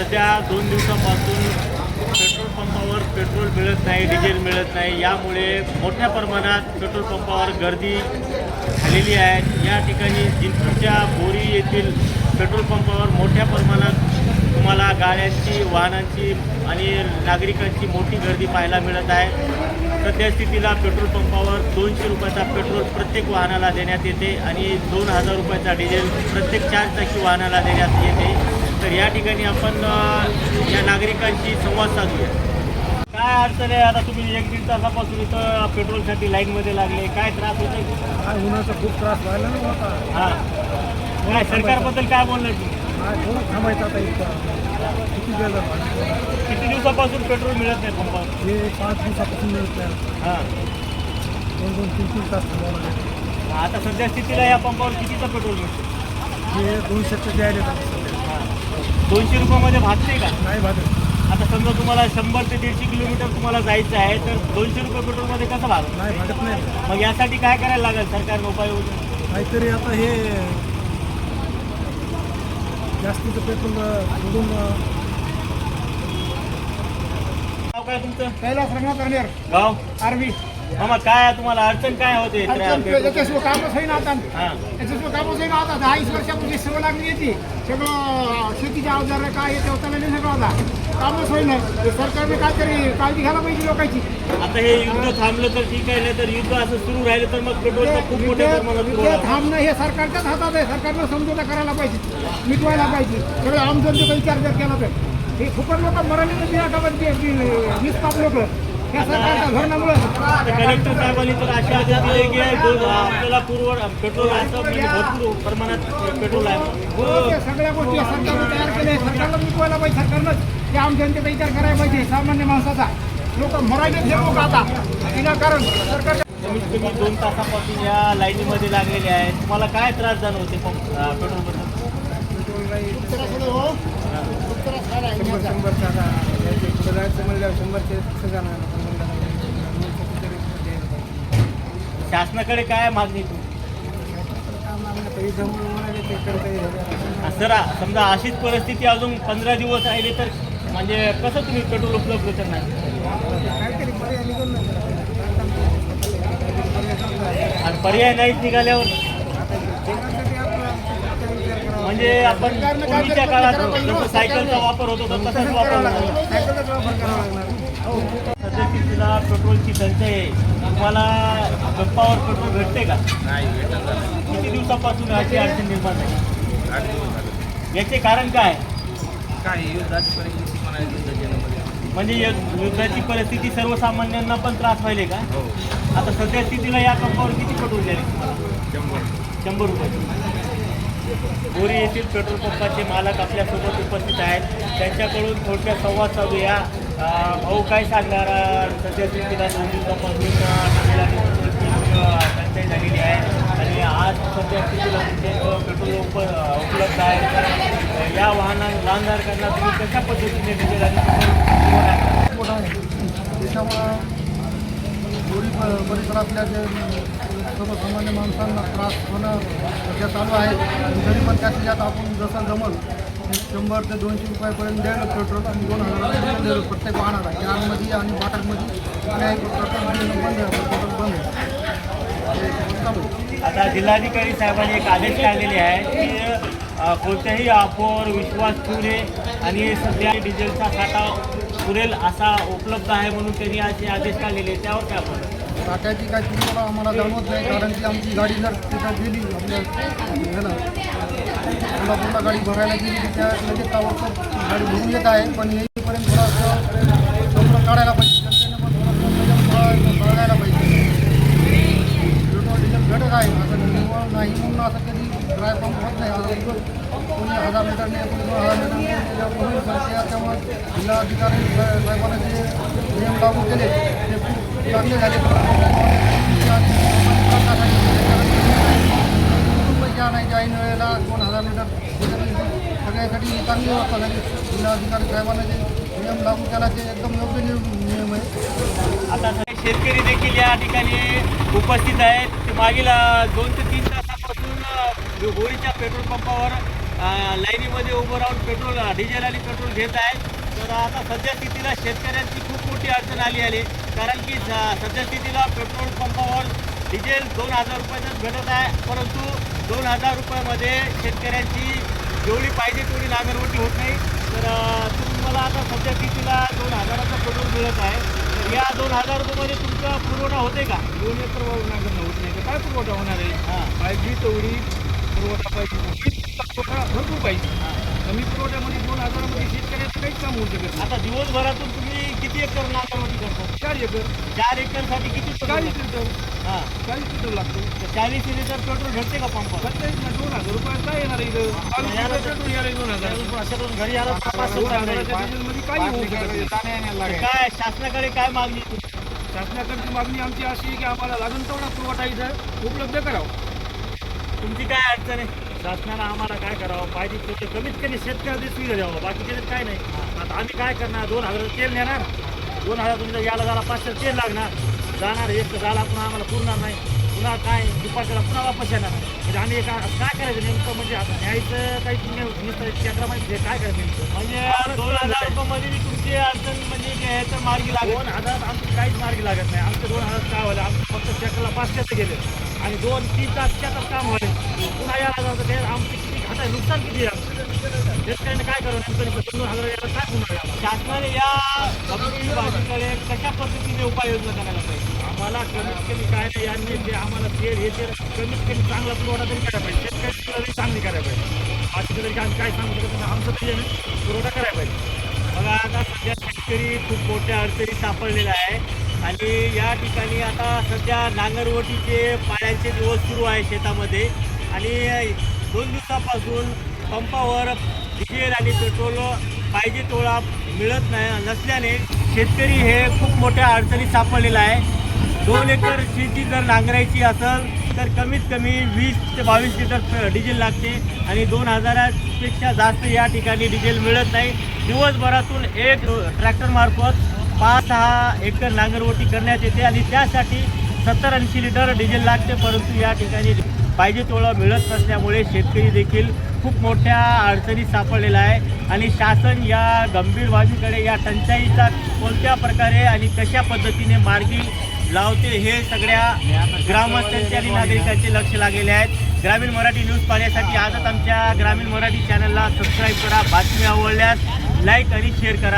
सध्या 2 दिवसांपासून पेट्रोल पंपावर पेट्रोल मिळत नाही, डिझेल मिळत नाही. यामुळे मोठ्या प्रमाणात पेट्रोल पंपावर गर्दी झालेली आहे. या ठिकाणी जिंतूरच्या बोरी येथील पेट्रोल पंपावर मोठ्या प्रमाणात तुम्हाला गाड्यांची, वाहनांची आणि नागरिकांची मोठी गर्दी पाहायला मिळत आहे. सद्यस्थितीला पेट्रोल पंपावर 200 रुपयाचा पेट्रोल प्रत्येक वाहनाला देण्यात येते आणि 2000 रुपयाचा डिझेल प्रत्येक 4 चाकी वाहनाला देण्यात येते. तर या ठिकाणी आपण या नागरिकांशी संवाद साधूया. काय अडचण आहे? आता तुम्ही 1-1.5 तासापासून इथं पेट्रोलसाठी लाईनमध्ये लागले, काय त्रास होते? काय उन्हाचा खूप त्रास व्हायला ना होता. हां, काय सरकारबद्दल काय बोलणार तुम्ही? थोडं थांबायचं आता इथं किती वेळ झाला? किती दिवसापासून पेट्रोल मिळत नाही पंपावर? हे 5 दिवसापासून मिळत नाही. हां, 2-3 तास थांबावं लागेल. आता सध्या स्थितीला या पंपावर कितीचं पेट्रोल मिळतं? हे 200चं द्यायला हां, 200 रुपयामध्ये भागते का? नाही भागत. आता समजा तुम्हाला 100 ते 150 किलोमीटर तुम्हाला जायचं आहे, तर 200 रुपये पेट्रोलमध्ये कसं भागत? नाही भागत नाही. मग यासाठी काय करायला लागेल सरकारनं उपाययोजना? काहीतरी आता हे जास्तीचं पेट्रोल सोडून नाव काय तुमचं? कैलास रंगनाथ करणार गाव? आरबी मामा काय तुम्हाला अडचण काय होते? याच्याशिवाय कामच होईना आता. हां, याच्याशिवाय कामच होईना आता. 10 वर्षापूर्वी सगळं लागली येते. सगळं शेतीचे अवजार काय येते होता नाही सगळं आता कामच होईना. सरकारने काहीतरी काळजी घ्यायला पाहिजे लोकांची. आता हे युद्ध थांबलं तर ठीक आहे, नाही तर युद्ध असं सुरू राहिलं तर मग पेट्रोलचा खूप मोठ्या प्रमाणात युद्ध पुरवठा. थांबणं हे सरकारच्याच हातात आहे. सरकारनं समजोता करायला पाहिजे, मिटवायला पाहिजे. सगळं आमजनतेचा विचार जर केला तर हे फुकट लोक मराठी निष्पाप लोक या सरकारच्या धोरणामुळे. कलेक्टर साहेबांनी तर अशी आदेश दिले की आपल्याला पेट्रोल असं म्हणजे भरपूर प्रमाणात पेट्रोल आहे. सगळ्या गोष्टी सरकारनं तयार केल्या. सरकारला मिटवायला पाहिजे. सरकारनं हे आमजनतेचा विचार करायला पाहिजे, सामान्य माणसाचा. लोक मराठीत हे लोक आता विनाकारण सरकार कमीत कमी 2 तासापासून या लाईनीमध्ये लागलेले आहेत. तुम्हाला काय त्रास जाणवते पेट्रोलबद्दल? 100 जायचं म्हणल्यावर 100चे शासनाकडे काय मागणी तू? सर समजा अशीच परिस्थिती अजून 15 दिवस राहिली तर म्हणजे कसं तुम्ही पेट्रोल उपलब्ध करणार? आणि पर्याय नाहीच निघाल्यावर म्हणजे आपण पूर्वीच्या काळात जसं सायकलचा वापर होत होता तसाच वापर होणार. सध्या पेट्रोलची टंचाई आहे. तुम्हाला पंपावर पेट्रोल भेटते का? नाही भेटत. किती दिवसापासून याची अडचण निर्माण झाली? 8 दिवस झाले. याचे कारण काय? काय युद्धाची परिस्थिती म्हणायची. म्हणजे युद्धाची परिस्थिती सर्वसामान्यांना पण त्रास व्हायले का? हो, आता सध्या स्थितीला या पंपावर किती पेट्रोल द्याले? 100. 100 रुपये. बोरी येथील पेट्रोल पंपाचे मालक आपल्यासोबत उपस्थित आहेत. त्यांच्याकडून थोडक्यात संवाद साधूया. भाऊ काय सांगणार? सध्या स्थितीला 2 दिवसापासून पेट्रोलची टंचाई झालेली आहे आणि आज सध्या स्थितीला पेट्रोल उपलब्ध आहे. तर या वाहनधारकांना तुम्ही कशा पद्धतीने डिझेल आणि पेट्रोल मोठा आहे. त्याच्यामुळं बोरी परिसरातल्या जे सर्वसामान्य माणसांना त्रास होणं सध्या चालू आहे. आणि तरी पण त्याच्यात आपण जसं जमल 100 ते 200 रुपयापर्यंत द्यायला पेट्रोल आणि 2000 द्यायला प्रत्येक वाहनाला. यामध्ये आणि बाटलमध्ये आणि पेट्रोल बंद आहे. पेट्रोल बंद आहे. आता जिल्हाधिकारी साहेबांनी एक आदेश काढलेले आहे की कोणत्याही अफवावर विश्वास ठेवू नये आणि सध्या डिझेलचा साठा पुरेल असा उपलब्ध आहे म्हणून त्यांनी असे आदेश काढलेले. त्यावर काय आपण टाक्याची काय तुम्हाला आम्हाला जाणवत नाही, कारण की आमची गाडी जर तिथं गेली आपल्या ह्याला कोल्हापूरला गाडी भरायला गेली की त्या लगेच ताबडतोब गाडी भरून येत आहे. पण येईपर्यंत थोडंसं संपर्क काढायला पाहिजे. जनतेने पण थोडंसं बघायला पाहिजे. पेट्रोल डिझेल घटक आहे असं निव्वळ नाही म्हणून असं कधी ड्राय पंप होत नाही. आता कोणी 1000 मीटरने कोणी 2000 मीटरने त्यामुळे जिल्हाधिकारी साहेबांना जे नियम लागू केले ते खूप चांगले झाले. पैसे आणायचे ऐन वेळेला 2000 मीटर सगळ्यासाठी चांगली व्यवस्था झाली. जिल्हाधिकारी साहेबांना जे नियम लागू केला ते एकदम योग्य नियम आहे. आता शेतकरी देखील या ठिकाणी उपस्थित आहेत. ते मागील 2 ते 3 तासापासून बोरीच्या पेट्रोल पंपावर लाईनीमध्ये उभं राहून पेट्रोल डिझेल आणि पेट्रोल घेत आहे. तर आता सध्या स्थितीला शेतकऱ्यांची खूप मोठी अडचण आली कारण की सध्या स्थितीला पेट्रोल पंपावर डिझेल 2,000 रुपयातच भेटत आहे, परंतु 2,000 रुपयामध्ये शेतकऱ्यांची जेवढी पाहिजे तेवढी नांगरवटी होत नाही. तर तुम्हाला आता सध्या स्थितीला 2,000चा पेट्रोल मिळत आहे. तर या 2,000 रुपयामध्ये तुमचा पुरवठा होते का? 2 एकर वाहून नांगरणं होत नाही तर काय पुरवठा होणार आहे? हां पाहिजे तेवढी पुरवठा पाहिजे, पुरवठा भरपूर पाहिजे. कमी पुरवठ्यामध्ये 2,000मध्ये शेतकऱ्याचं काहीच काम होऊ शकत नाही. आता दिवसभरातून तुम्ही किती एकर नांगरवटी करता? 4 एकर 4 एकरसाठी किती पेट्रोल 40 लिटर हां 40 लिटर लागतो. 40 लिटर पेट्रोल भेटते का पंपावर? खर्च येत नाही. 2,000 रुपयात काय येणार आहे इथं? 40 लिटर पेट्रोल येणार आहे 2,000. अशातून घरी आला तर 500 डिझेलमध्ये काही होऊ शकत नाही. काय शासनाकडे काय मागणी? शासनाकडची मागणी आमची अशी आहे की आम्हाला लागून तेवढा पुरवठा इथं उपलब्ध करावा. तुमची काय अडचण आहे? शासनानं आम्हाला काय करावं पाहिजे ते कमीत कमी शेतकऱ्याला सुविधा द्यावं, बाकीचे काय नाही. आता आम्ही काय करणार? 2,000 तेल नेणार, 2,000 तुमचं याला झाला 500 तेल लागणार, जाणार एक झाला पुन्हा आम्हाला पुरणार नाही, पुन्हा काय दुपारच्याला पुन्हा वापस येणार. म्हणजे आम्ही काय करायचं नेमकं? म्हणजे आता न्यायचं काही नुसतं चक्र माहिती काय करायचं नेमकं? म्हणजे 2,000 रुपयामध्ये बी तुमची अडचण म्हणजे ह्याचं मार्गी लागेल. 2,000 आमचं काहीच मार्गी लागत नाही. आमचं 2,000 काय व्हायला आमचं फक्त चक्राला 500 गेले आणि 2-3 तास शेतात काम व्हायला पुन्हा यायला जातं. ते आमचं किती घाटा नुकसान किती आहे आमचं? शेतकऱ्याने काय करावं नेमकं? 2,000 यायला काय होणार आहे? शासनाने या गंभीर बाजूकडे कशा पद्धतीने उपाययोजना करायला पाहिजे? आम्हाला कमीत कमी काय नाही, यांनी जे आम्हाला तेल हे ते कमीत कमी चांगला पुरवठा तरी करायला पाहिजे. शेतकऱ्याची तरी चांगली करायला पाहिजे. बाकीचं तरी आम्ही काय सांगू शकत नाही. आमचं तरी पुरवठा करायला पाहिजे. बघा आता सध्या शेतकरी खूप मोठ्या अडचणीत सापडलेला आहे आणि या ठिकाणी आता सध्या नांगरवटीचे पाण्याचे दिवस सुरू आहे शेतामध्ये आणि 2 दिवसापासून पंपावर डिझेल आणि पेट्रोल पाहिजे तेवढा मिळत नाही नसल्याने शेतकरी हे खूप मोठ्या अडचणीत सापडलेला आहे. 2 एकर शेती जर नांगरायची असेल तर कमीत कमी 20 ते 22 लिटर डिझेल लागते आणि 2,000पेक्षा जास्त या ठिकाणी डिझेल मिळत नाही. दिवसभरातून एक ट्रॅक्टरमार्फत 5-6 एकर नांगरवटी करण्यात येते आणि त्यासाठी 70-80 लिटर डिझेल लागते, परंतु या ठिकाणी पाहिजे तेवढं मिळत नसल्यामुळे शेतकरी देखील खूप मोठ्या अडचणीत सापडलेला आहे आणि शासन या गंभीर बाजूकडे या टंचाईचा कोणत्या प्रकारे आणि कशा पद्धतीने मार्गी लावते हे सगळ्या ग्रामस्थांचे आणि नागरिकांचे लक्ष लागलेले आहेत. ग्रामीण मराठी न्यूज पाहण्यासाठी आजच आमच्या ग्रामीण मराठी चॅनलला सबस्क्राईब करा. बातमी आवडल्यास लाईक आणि शेअर करा.